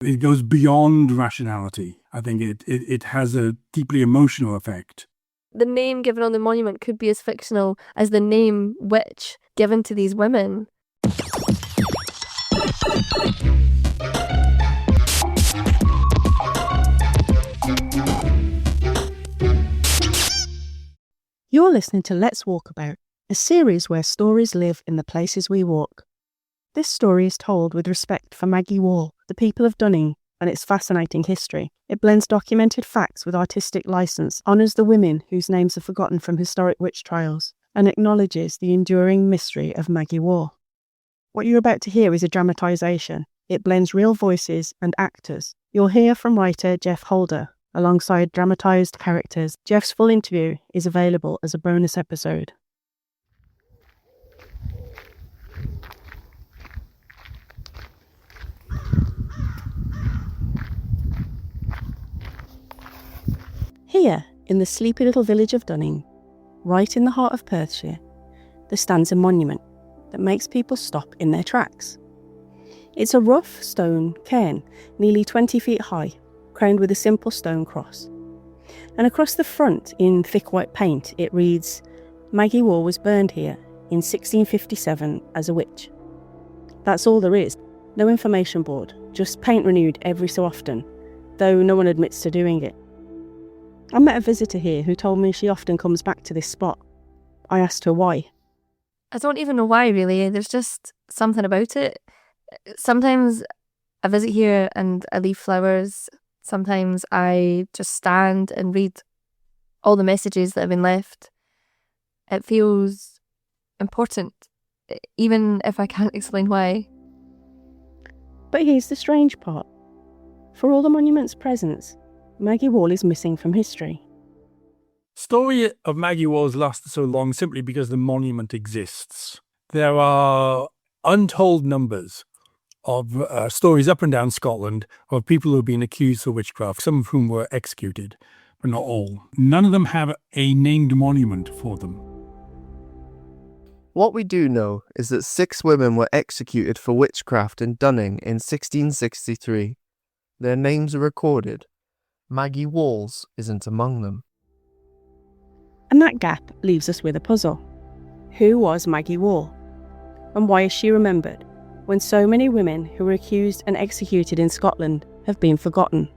It goes beyond rationality. I think it has a deeply emotional effect. The name given on the monument could be as fictional as the name witch given to these women. You're listening to Let's Walk About, a series where stories live in the places we walk. This story is told with respect for Maggie Wall, the people of Dunning, and its fascinating history. It blends documented facts with artistic license, honours the women whose names are forgotten from historic witch trials, and acknowledges the enduring mystery of Maggie Wall. What you're about to hear is a dramatisation. It blends real voices and actors. You'll hear from writer Geoff Holder, alongside dramatised characters. Geoff's full interview is available as a bonus episode. Here, in the sleepy little village of Dunning, right in the heart of Perthshire, there stands a monument that makes people stop in their tracks. It's a rough stone cairn, nearly 20 feet high, crowned with a simple stone cross. And across the front, in thick white paint, it reads, "Maggie Wall was burned here in 1657 as a witch." That's all there is. No information board, just paint renewed every so often, though no one admits to doing it. I met a visitor here who told me she often comes back to this spot. I asked her why. I don't even know why, really. There's just something about it. Sometimes I visit here and I leave flowers. Sometimes I just stand and read all the messages that have been left. It feels important, even if I can't explain why. But here's the strange part. For all the monument's presence, Maggie Wall is missing from history. Story of Maggie Wall's lasted so long simply because the monument exists. There are untold numbers of stories up and down Scotland of people who have been accused of witchcraft, some of whom were executed, but not all. None of them have a named monument for them. What we do know is that 6 women were executed for witchcraft in Dunning in 1663. Their names are recorded. Maggie Wall's isn't among them. And that gap leaves us with a puzzle. Who was Maggie Wall? And why is she remembered when so many women who were accused and executed in Scotland have been forgotten?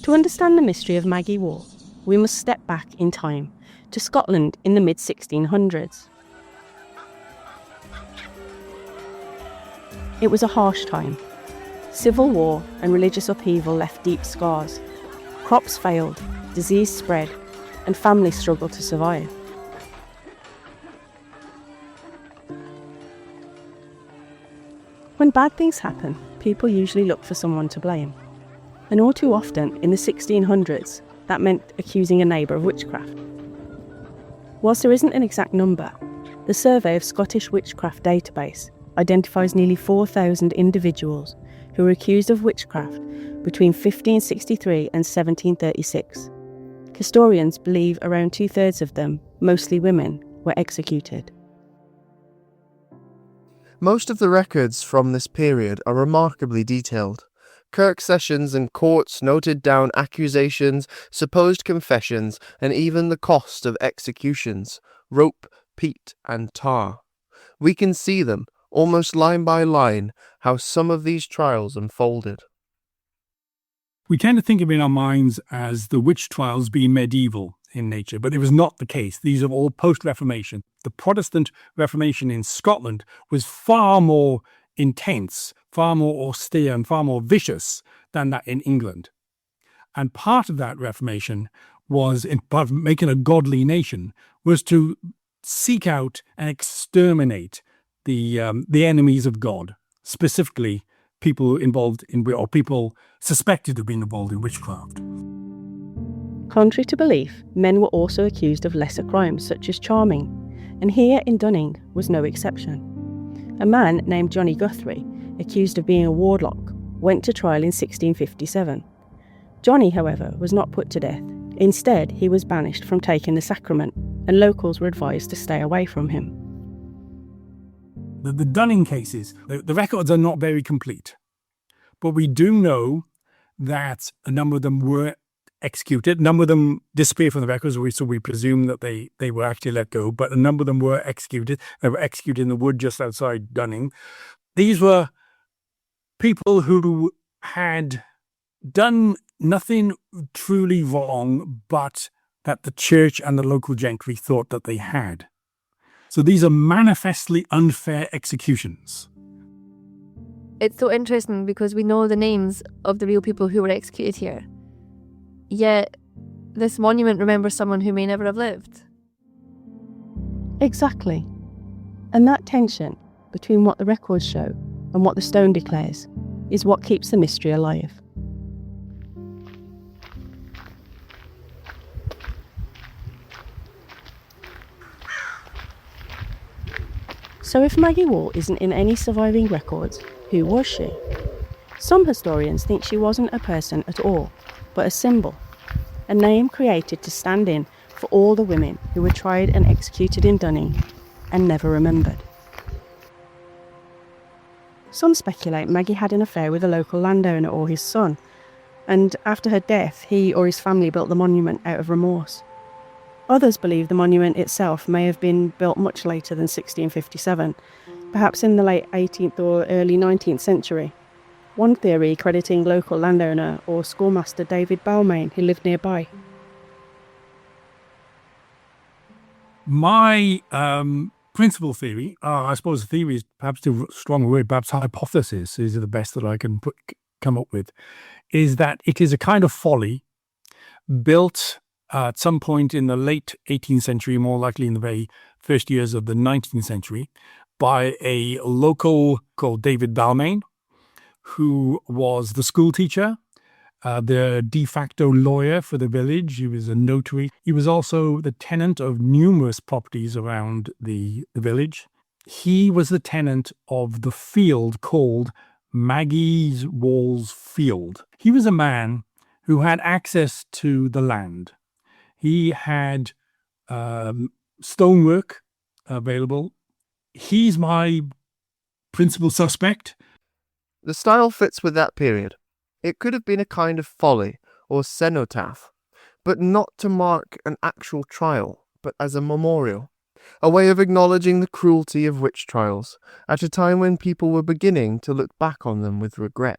To understand the mystery of Maggie Wall, we must step back in time to Scotland in the mid-1600s. It was a harsh time. Civil war and religious upheaval left deep scars. Crops failed, disease spread, and families struggled to survive. When bad things happen, people usually look for someone to blame. And all too often, in the 1600s, that meant accusing a neighbour of witchcraft. Whilst there isn't an exact number, the Survey of Scottish Witchcraft Database identifies nearly 4,000 individuals who were accused of witchcraft between 1563 and 1736. Historians believe around 2/3 of them, mostly women, were executed. Most of the records from this period are remarkably detailed. Kirk sessions and courts noted down accusations, supposed confessions, and even the cost of executions, rope, peat, and tar. We can see them, almost line by line, how some of these trials unfolded. We tend to think of in our minds as the witch trials being medieval in nature, but it was not the case. These are all post-Reformation. The Protestant Reformation in Scotland was far more intense, far more austere and far more vicious than that in England. And part of that Reformation was, in part of making a godly nation, was to seek out and exterminate the enemies of God, specifically people involved in, or people suspected of being involved in witchcraft. Contrary to belief, men were also accused of lesser crimes such as charming, and here in Dunning was no exception. A man named Johnny Guthrie, accused of being a warlock, went to trial in 1657. Johnny, however, was not put to death Instead, he was banished from taking the sacrament, and locals were advised to stay away from him. The Dunning cases, the records are not very complete, but we do know that a number of them were executed. A number of them disappeared from the records, so we presume that they were actually let go, but a number of them were executed. They were executed in the wood just outside Dunning. These were people who had done nothing truly wrong, but that the church and the local gentry thought that they had. So these are manifestly unfair executions. It's so interesting because we know the names of the real people who were executed here. Yet, this monument remembers someone who may never have lived. Exactly. And that tension between what the records show and what the stone declares is what keeps the mystery alive. So if Maggie Wall isn't in any surviving records, who was she? Some historians think she wasn't a person at all, but a symbol, a name created to stand in for all the women who were tried and executed in Dunning and never remembered. Some speculate Maggie had an affair with a local landowner or his son, and after her death he or his family built the monument out of remorse. Others believe the monument itself may have been built much later than 1657, perhaps in the late 18th or early 19th century. One theory crediting local landowner or schoolmaster David Balmain, who lived nearby. My principal theory, I suppose theory is perhaps too strong a word, perhaps hypothesis is the best that I can come up with, is that it is a kind of folly built at some point in the late 18th century, more likely in the very first years of the 19th century, by a local called David Balmain, who was the school teacher, the de facto lawyer for the village. He was a notary. He was also the tenant of numerous properties around the village. He was the tenant of the field called Maggie Wall's Field. He was a man who had access to the land. He had stonework available. He's my principal suspect. The style fits with that period. It could have been a kind of folly or cenotaph, but not to mark an actual trial, but as a memorial, a way of acknowledging the cruelty of witch trials at a time when people were beginning to look back on them with regret.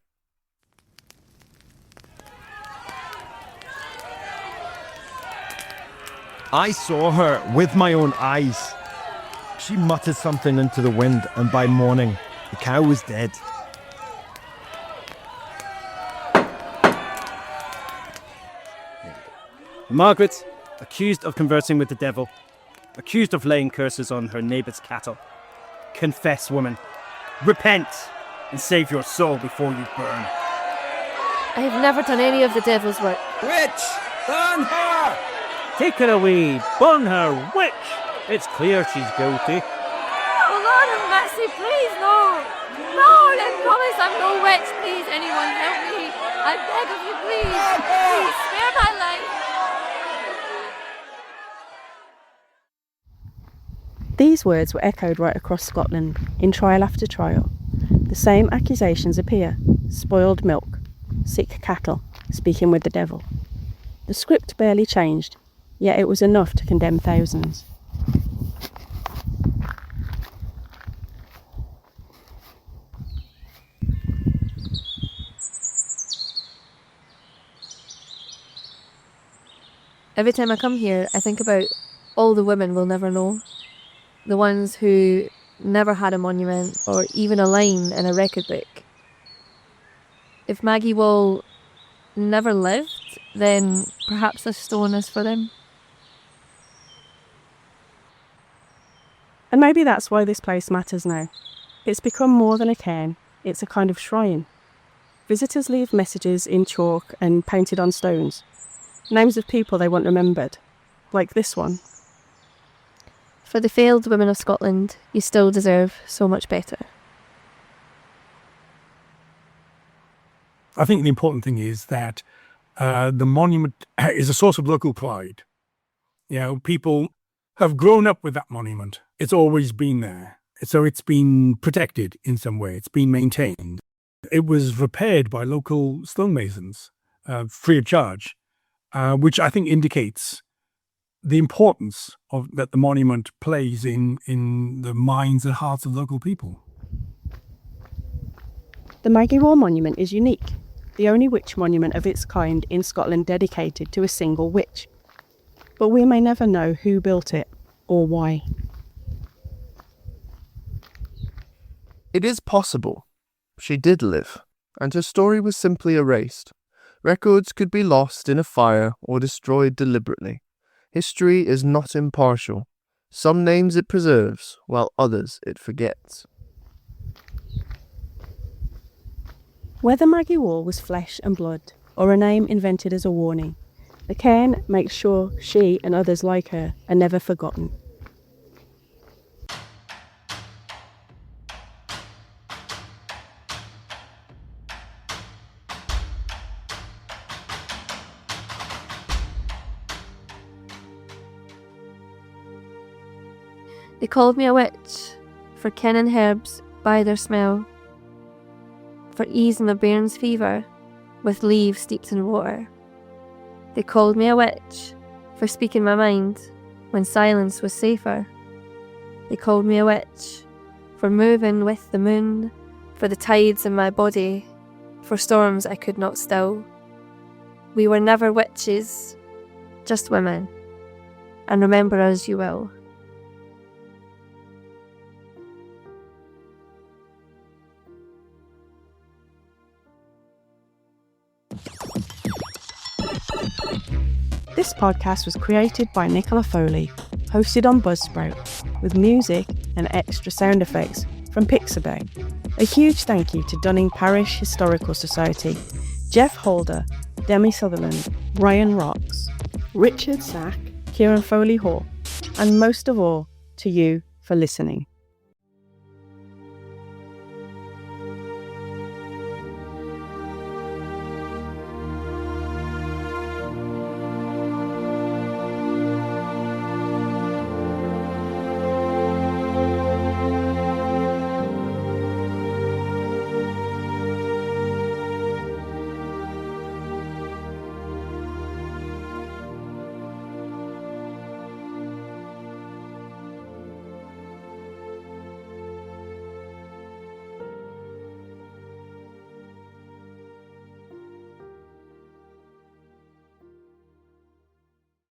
I saw her with my own eyes. She muttered something into the wind, and by morning, the cow was dead. Margaret, accused of conversing with the devil, accused of laying curses on her neighbour's cattle. Confess, woman. Repent, and save your soul before you burn. I have never done any of the devil's work. Witch! Burn her! Take her away! Burn her! Witch! It's clear she's guilty. Oh, Lord of mercy, please, no! No, I promise I'm no witch. Please, anyone help me. I beg of you, please. Please, spare my life. These words were echoed right across Scotland, in trial after trial. The same accusations appear: spoiled milk, sick cattle, speaking with the devil. The script barely changed, yet it was enough to condemn thousands. Every time I come here, I think about all the women we'll never know. The ones who never had a monument or even a line in a record book. If Maggie Wall never lived, then perhaps this stone is for them. And maybe that's why this place matters now. It's become more than a cairn, it's a kind of shrine. Visitors leave messages in chalk and painted on stones. Names of people they want remembered, like this one. For the failed women of Scotland, you still deserve so much better. I think the important thing is that the monument is a source of local pride. You know, people have grown up with that monument. It's always been there. So it's been protected in some way. It's been maintained. It was repaired by local stonemasons, free of charge, which I think indicates the importance that the monument plays in the minds and hearts of local people. The Maggie Wall monument is unique, the only witch monument of its kind in Scotland dedicated to a single witch. But we may never know who built it or why. It is possible she did live, and her story was simply erased. Records could be lost in a fire or destroyed deliberately. History is not impartial. Some names it preserves, while others it forgets. Whether Maggie Wall was flesh and blood, or a name invented as a warning, the cairn makes sure she and others like her are never forgotten. They called me a witch, for kenning herbs by their smell, for easing a bairn's fever with leaves steeped in water. They called me a witch, for speaking my mind when silence was safer. They called me a witch, for moving with the moon, for the tides in my body, for storms I could not still. We were never witches, just women, and remember us you will. This podcast was created by Nicola Foley, hosted on Buzzsprout, with music and extra sound effects from Pixabay. A huge thank you to Dunning Parish Historical Society, Geoff Holder, Demi Sutherland, Ryan Rocks, Richard Sack, Kieran Foley-Hall, and most of all, to you for listening.